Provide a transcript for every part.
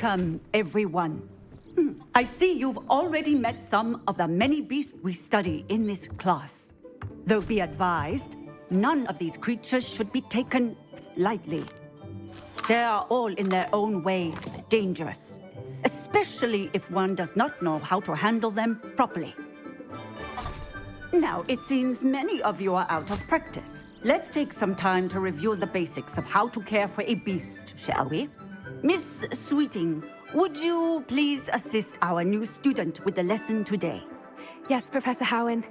Welcome, everyone. I see you've already met some of the many beasts we study in this class. Though be advised, none of these creatures should be taken lightly. They are all in their own way dangerous, especially if one does not know how to handle them properly. Now, it seems many of you are out of practice. Let's take some time to review the basics of how to care for a beast, shall we? Miss Sweeting, would you please assist our new student with the lesson today? Yes, Professor Howen.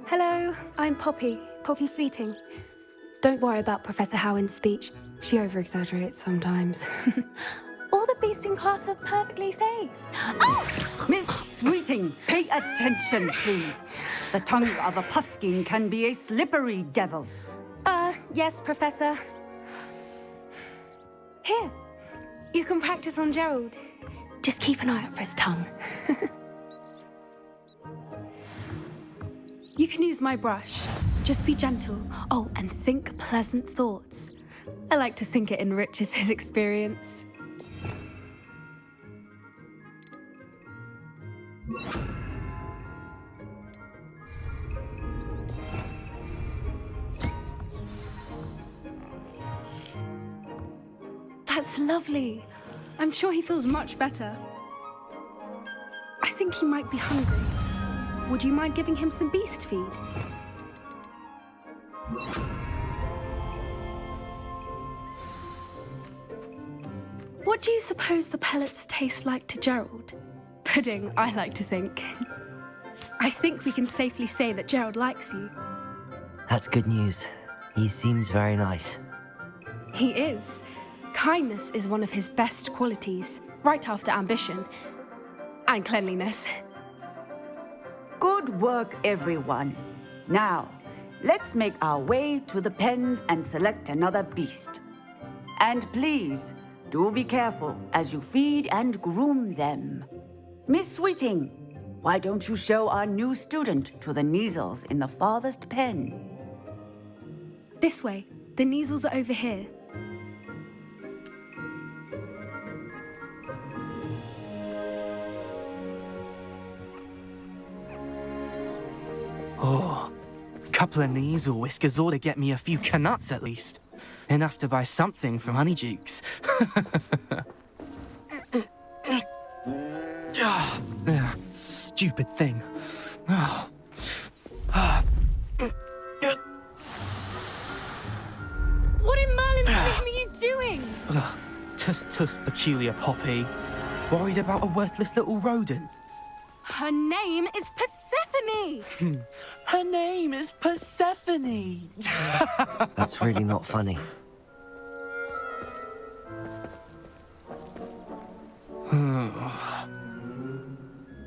Hello, I'm Poppy Sweeting. Don't worry about Professor Howen's speech. She over-exaggerates sometimes. All the beasts in class are perfectly safe. Oh! Miss Sweeting, pay attention, please. The tongue of a puffskein can be a slippery devil. Yes, Professor. Here, you can practice on Gerald. Just keep an eye out for his tongue. You can use my brush. Just be gentle. Oh, and think pleasant thoughts. I like to think it enriches his experience. That's lovely. I'm sure he feels much better. I think he might be hungry. Would you mind giving him some beast feed? What do you suppose the pellets taste like to Gerald? Pudding, I like to think. I think we can safely say that Gerald likes you. That's good news. He seems very nice. He is. Kindness is one of his best qualities, right after ambition and cleanliness. Good work, everyone. Now, let's make our way to the pens and select another beast. And please, do be careful as you feed and groom them. Miss Sweeting, why don't you show our new student to the Neasels in the farthest pen? This way. The Neasels are over here. Oh, a couple of Neasel whiskers ought to get me a few canuts at least. Enough to buy something from Honeydukes. Stupid thing. Oh. What in Merlin's name are you doing? Tuss, peculiar Poppy. Worried about a worthless little rodent. Her name is Persephone! Her name is Persephone! That's really not funny.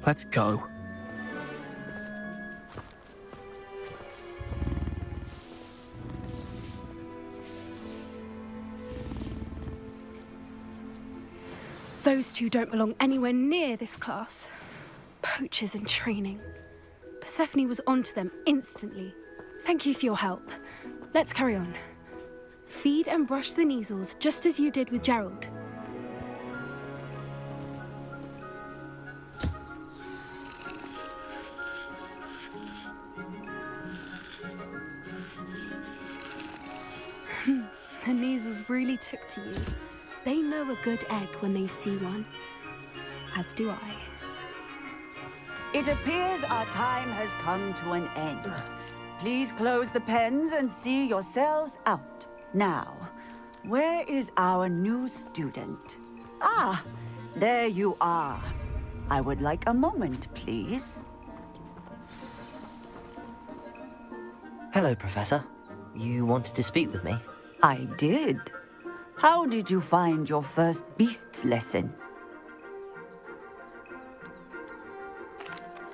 Let's go. Those two don't belong anywhere near this class. Poachers in training. Persephone was onto them instantly. Thank you for your help. Let's carry on. Feed and brush the Neasels just as you did with Gerald. The Neasels really took to you. They know a good egg when they see one. As do I. It appears our time has come to an end. Please close the pens and see yourselves out. Now, where is our new student? Ah, there you are. I would like a moment, please. Hello, Professor. You wanted to speak with me? I did. How did you find your first beasts lesson?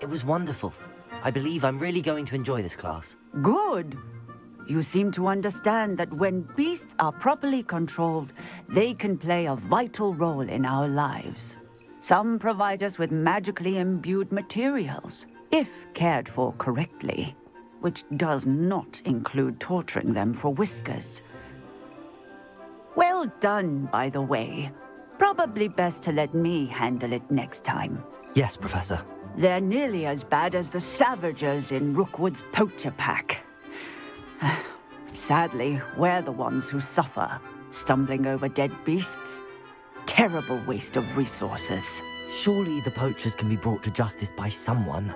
It was wonderful. I believe I'm really going to enjoy this class. Good. You seem to understand that when beasts are properly controlled, they can play a vital role in our lives. Some provide us with magically imbued materials, if cared for correctly, which does not include torturing them for whiskers. Well done, by the way. Probably best to let me handle it next time. Yes, Professor. They're nearly as bad as the Savagers in Rookwood's poacher pack. Sadly, we're the ones who suffer, stumbling over dead beasts. Terrible waste of resources. Surely the poachers can be brought to justice by someone.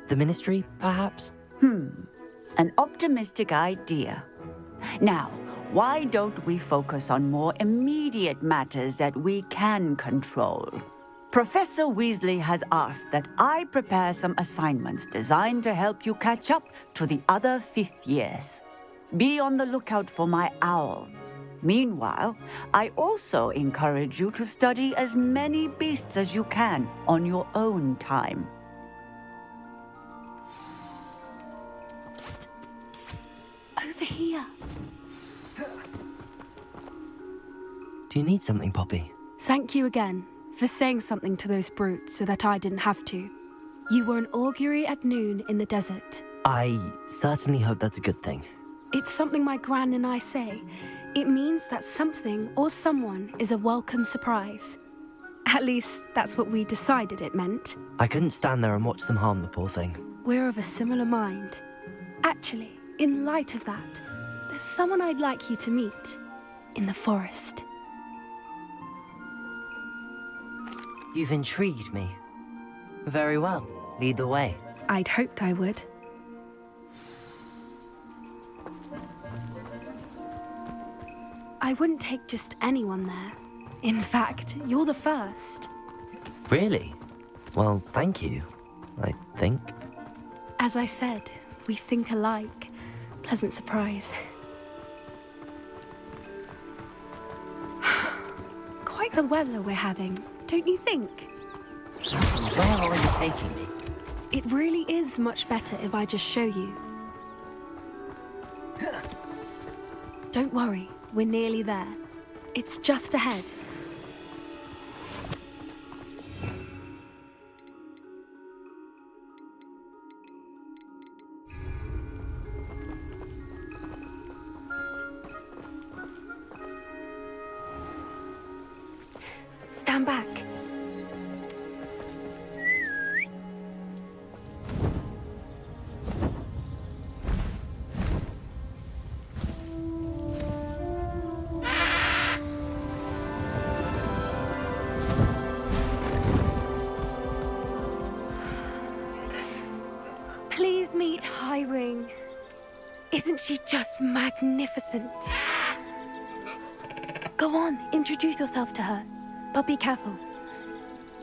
The Ministry, perhaps? An optimistic idea. Now, why don't we focus on more immediate matters that we can control? Professor Weasley has asked that I prepare some assignments designed to help you catch up to the other fifth years. Be on the lookout for my owl. Meanwhile, I also encourage you to study as many beasts as you can on your own time. Psst, psst. Over here. Do you need something, Poppy? Thank you again for saying something to those brutes so that I didn't have to. You were an augury at noon in the desert. I certainly hope that's a good thing. It's something my gran and I say. It means that something or someone is a welcome surprise. At least, that's what we decided it meant. I couldn't stand there and watch them harm the poor thing. We're of a similar mind. Actually, in light of that, there's someone I'd like you to meet. In the forest. You've intrigued me. Very well. Lead the way. I'd hoped I would. I wouldn't take just anyone there. In fact, you're the first. Really? Well, thank you, I think. As I said, we think alike. Pleasant surprise. Quite the weather we're having, don't you think? Where are you taking me? It really is much better if I just show you. Don't worry, we're nearly there. It's just ahead. Stand back. Please meet Highwing. Isn't she just magnificent? Go on, introduce yourself to her. But be careful.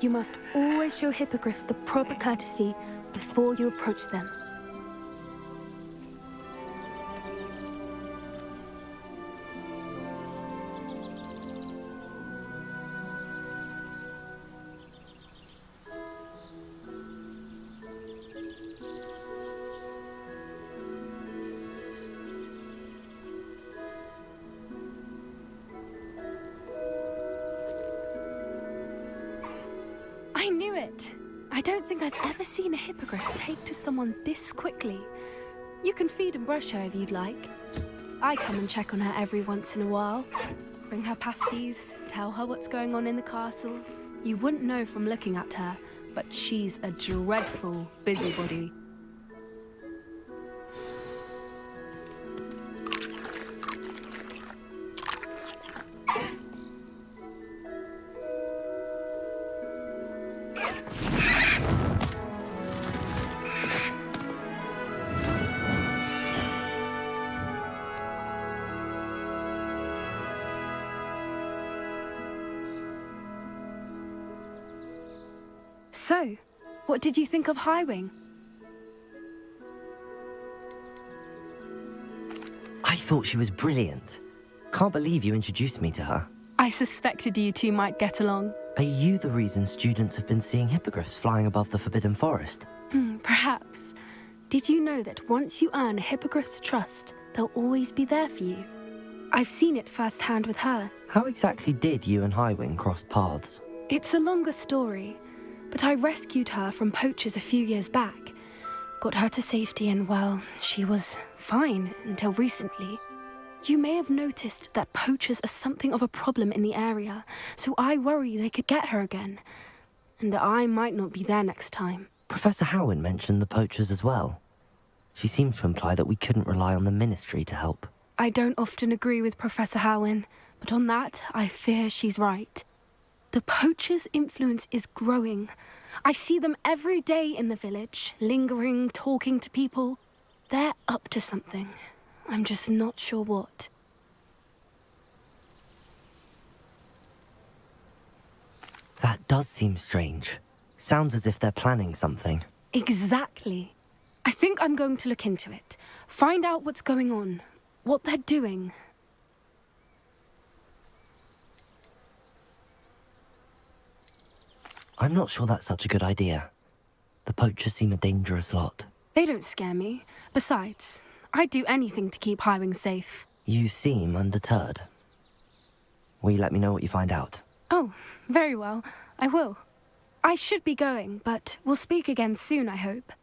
You must always show hippogriffs the proper courtesy before you approach them. I knew it! I don't think I've ever seen a hippogriff take to someone this quickly. You can feed and brush her if you'd like. I come and check on her every once in a while. Bring her pasties, tell her what's going on in the castle. You wouldn't know from looking at her, but she's a dreadful busybody. So, what did you think of Highwing? I thought she was brilliant. Can't believe you introduced me to her. I suspected you two might get along. Are you the reason students have been seeing hippogriffs flying above the Forbidden Forest? Perhaps. Did you know that once you earn a hippogriff's trust, they'll always be there for you? I've seen it firsthand with her. How exactly did you and Highwing cross paths? It's a longer story, but I rescued her from poachers a few years back. Got her to safety and, well, she was fine until recently. You may have noticed that poachers are something of a problem in the area, so I worry they could get her again. And I might not be there next time. Professor Howin mentioned the poachers as well. She seemed to imply that we couldn't rely on the Ministry to help. I don't often agree with Professor Howin, but on that, I fear she's right. The poachers' influence is growing. I see them every day in the village, lingering, talking to people. They're up to something. I'm just not sure what. That does seem strange. Sounds as if they're planning something. Exactly. I think I'm going to look into it. Find out what's going on, what they're doing. I'm not sure that's such a good idea. The poachers seem a dangerous lot. They don't scare me. Besides, I'd do anything to keep Highwing safe. You seem undeterred. Will you let me know what you find out? Oh, very well. I will. I should be going, but we'll speak again soon, I hope.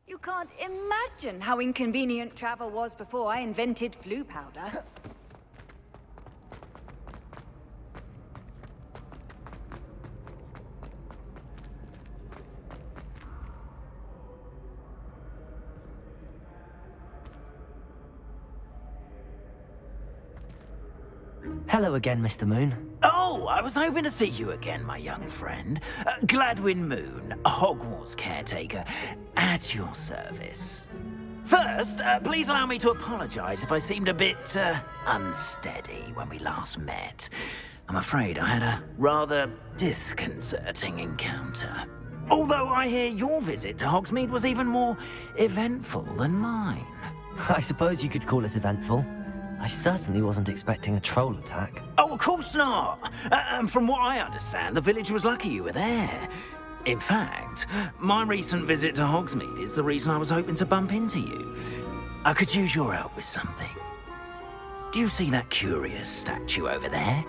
You can't imagine how inconvenient travel was before I invented flu powder. Hello again, Mr. Moon. Oh, I was hoping to see you again, my young friend. Gladwin Moon, Hogwarts caretaker, at your service. First, please allow me to apologize if I seemed a bit, unsteady when we last met. I'm afraid I had a rather disconcerting encounter. Although I hear your visit to Hogsmeade was even more eventful than mine. I suppose you could call it eventful. I certainly wasn't expecting a troll attack. Oh, of course not. And from what I understand, the village was lucky you were there. In fact, my recent visit to Hogsmeade is the reason I was hoping to bump into you. I could use your help with something. Do you see that curious statue over there?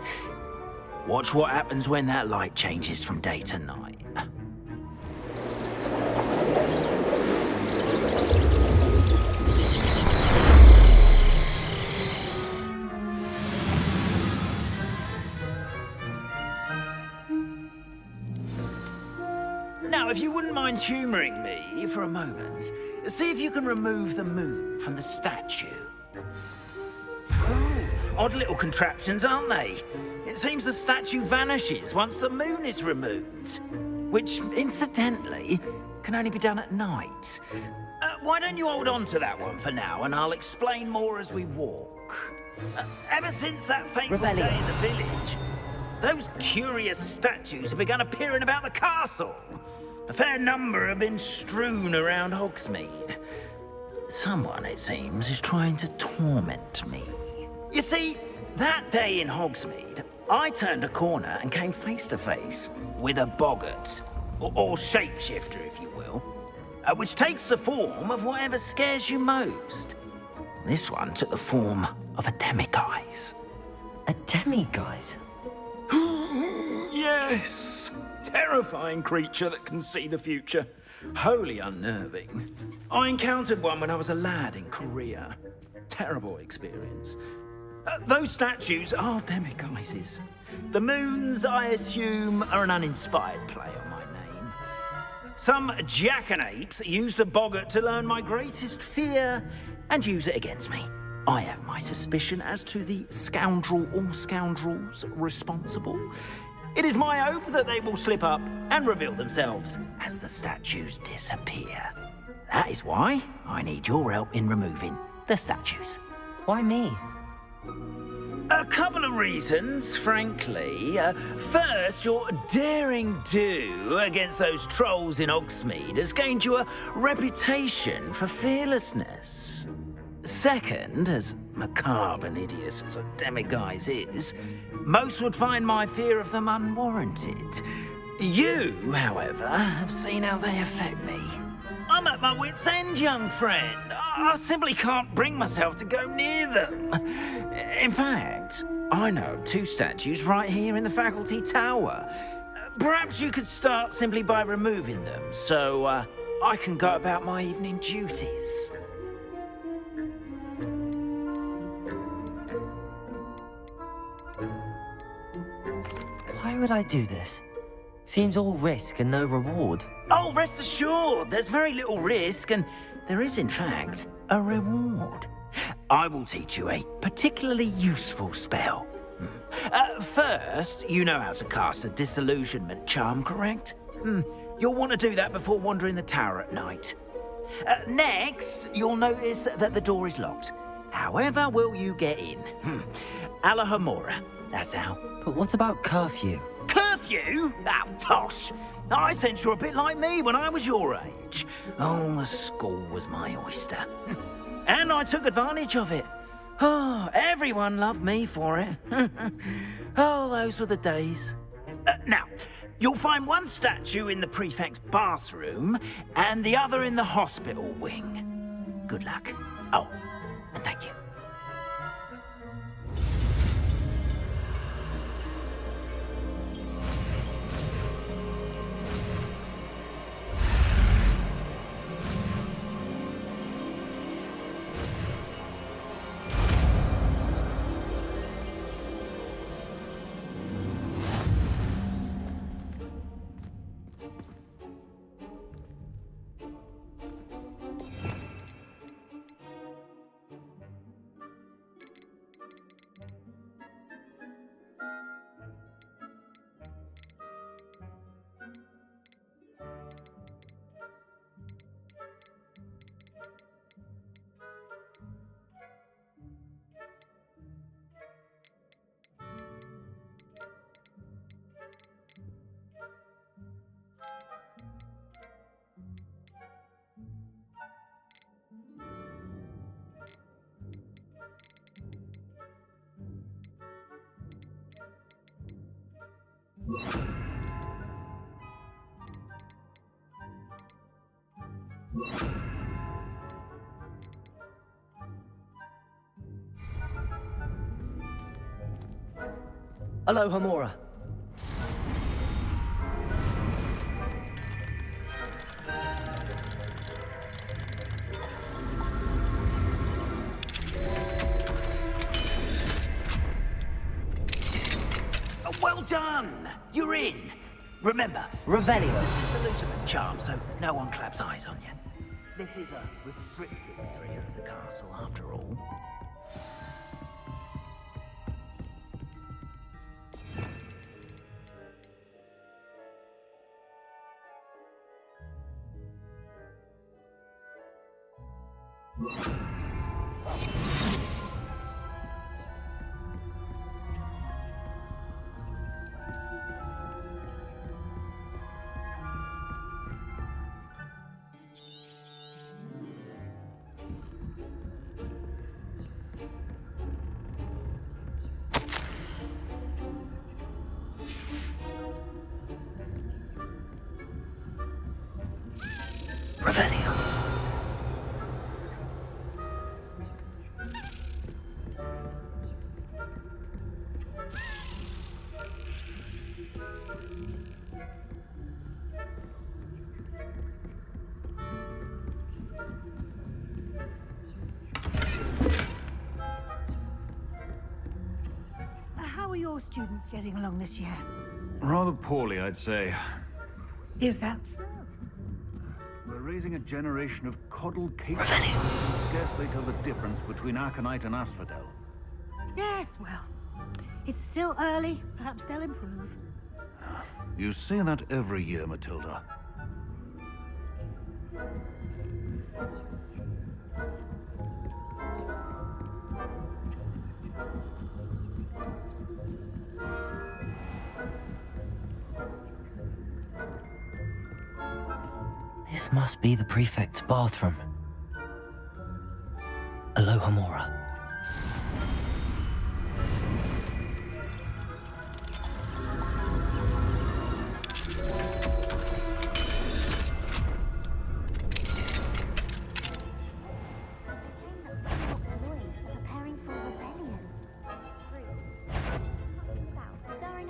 Watch what happens when that light changes from day to night. Now, if you wouldn't mind humouring me for a moment, see if you can remove the moon from the statue. Oh, odd little contraptions, aren't they? It seems the statue vanishes once the moon is removed, which, incidentally, can only be done at night. Why don't you hold on to that one for now, and I'll explain more as we walk. Ever since that fateful day in the village, those curious statues have begun appearing about the castle. A fair number have been strewn around Hogsmeade. Someone, it seems, is trying to torment me. You see, that day in Hogsmeade, I turned a corner and came face to face with a boggart, or shapeshifter, if you will, which takes the form of whatever scares you most. This one took the form of a demiguise. A demiguise? Yes! Terrifying creature that can see the future. Wholly unnerving. I encountered one when I was a lad in Korea. Terrible experience. Those statues are demiguises. The moons, I assume, are an uninspired play on my name. Some jackanapes used a boggart to learn my greatest fear and use it against me. I have my suspicion as to the scoundrel or scoundrels responsible. It is my hope that they will slip up and reveal themselves as the statues disappear. That is why I need your help in removing the statues. Why me? A couple of reasons, frankly. First, your daring do against those trolls in Hogsmeade has gained you a reputation for fearlessness. Second, as macabre and hideous as a demiguise is, most would find my fear of them unwarranted. You, however, have seen how they affect me. I'm at my wit's end, young friend. I simply can't bring myself to go near them. In fact, I know of 2 statues right here in the faculty tower. Perhaps you could start simply by removing them, so I can go about my evening duties. Why would I do this? Seems all risk and no reward. Oh, rest assured, there's very little risk, and there is, in fact, a reward. I will teach you a particularly useful spell. First, you know how to cast a disillusionment charm, correct? You'll want to do that before wandering the tower at night. Next, you'll notice that the door is locked. However will you get in? Alahamora, that's how. But what about curfew? Curfew? Oh, tosh! I sense you're a bit like me when I was your age. Oh, the school was my oyster. And I took advantage of it. Oh, everyone loved me for it. Oh, those were the days. Now, you'll find one statue in the prefect's bathroom and the other in the hospital wing. Good luck. Oh, and thank you. Aloha Mora. Well done! You're in. Remember, Revelio. disillusionment charm, so no one claps eyes on you. This is a restricted area of the castle, after all. Revelio. How are your students getting along this year? Rather poorly, I'd say. Is that so? We're raising a generation of coddled capes. Revelio. Scarcely tell the difference between Aconite and Asphodel. Yes, well, it's still early. Perhaps they'll improve. You say that every year, Matilda. This must be the prefect's bathroom. Alohomora.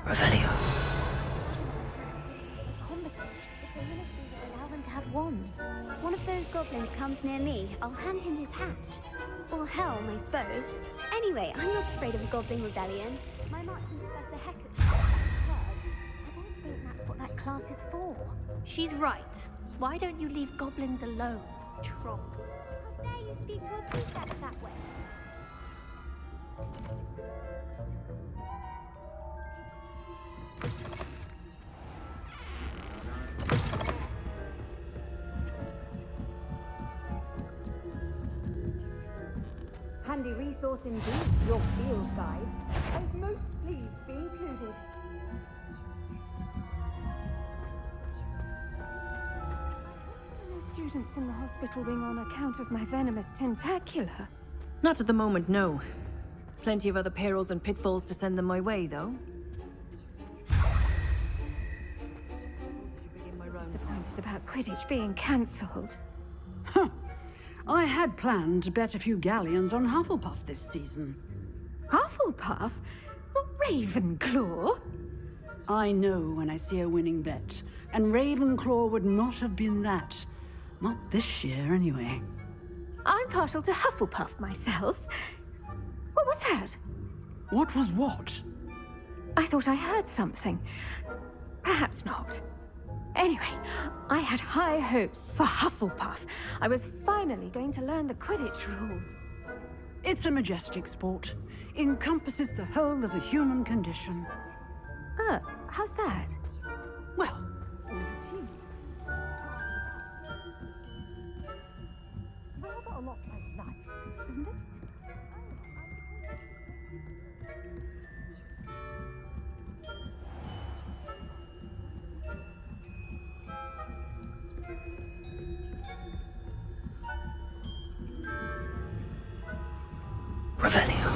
Revelio. If the ministry would allow them to have wands. One of those goblins comes near me, I'll hand him his hat. Or helm, I suppose. Anyway, I'm not afraid of a goblin rebellion. My Martin Professor Heckett I don't think that's what that class is for. She's right. Why don't you leave goblins alone, troll? How dare you speak to a prefect that way? Handy resource indeed, your field guide. I was most pleased to be included. No students in the hospital wing on account of my venomous tentacular. Not at the moment, no. Plenty of other perils and pitfalls to send them my way, though. Disappointed about Quidditch being cancelled. Huh. I had planned to bet a few galleons on Hufflepuff this season. Hufflepuff? Not Ravenclaw? I know when I see a winning bet, and Ravenclaw would not have been that. Not this year, anyway. I'm partial to Hufflepuff myself. What was that? What was what? I thought I heard something. Perhaps not. Anyway, I had high hopes for Hufflepuff. I was finally going to learn the Quidditch rules. It's a majestic sport. Encompasses the whole of the human condition. How's that? Well, with a team. Rather a lot like life, isn't it? Revelio.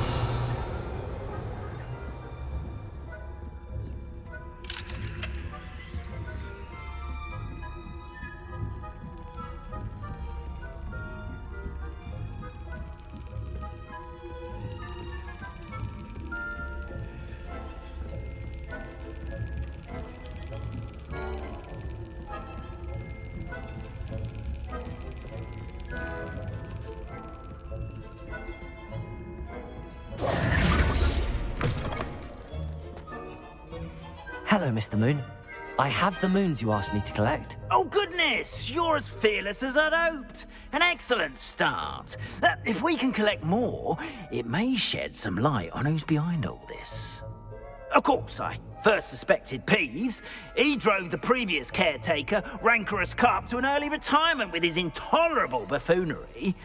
Hello, Mr. Moon. I have the moons you asked me to collect. Oh, goodness! You're as fearless as I'd hoped. An excellent start. If we can collect more, it may shed some light on who's behind all this. Of course, I first suspected Peeves. He drove the previous caretaker, Rancorous Carp, to an early retirement with his intolerable buffoonery.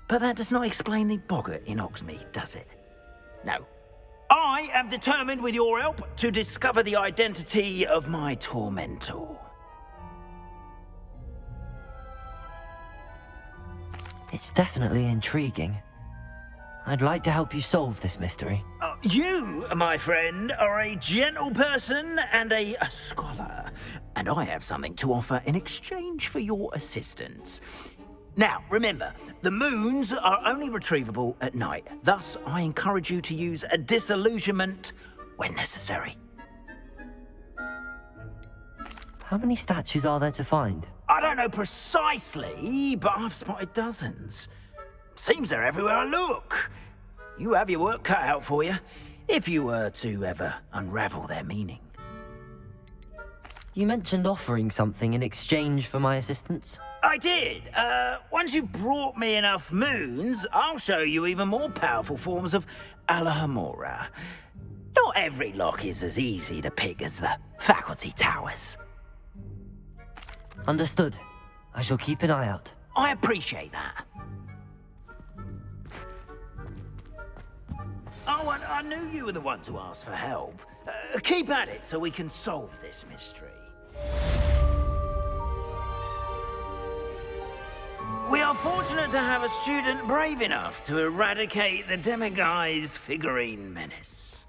But that does not explain the boggart in Hogsmeade, does it? No. I am determined, with your help, to discover the identity of my tormentor. It's definitely intriguing. I'd like to help you solve this mystery. You, my friend, are a gentle person and a scholar, and I have something to offer in exchange for your assistance. Now, remember, the moons are only retrievable at night. Thus, I encourage you to use a disillusionment when necessary. How many statues are there to find? I don't know precisely, but I've spotted dozens. Seems they're everywhere I look. You have your work cut out for you, if you were to ever unravel their meaning. You mentioned offering something in exchange for my assistance? I did. Once you've brought me enough moons, I'll show you even more powerful forms of Alohomora. Not every lock is as easy to pick as the faculty towers. Understood. I shall keep an eye out. I appreciate that. Oh, and I knew you were the one to ask for help. Keep at it so we can solve this mystery. Fortunate to have a student brave enough to eradicate the Demiguise figurine menace.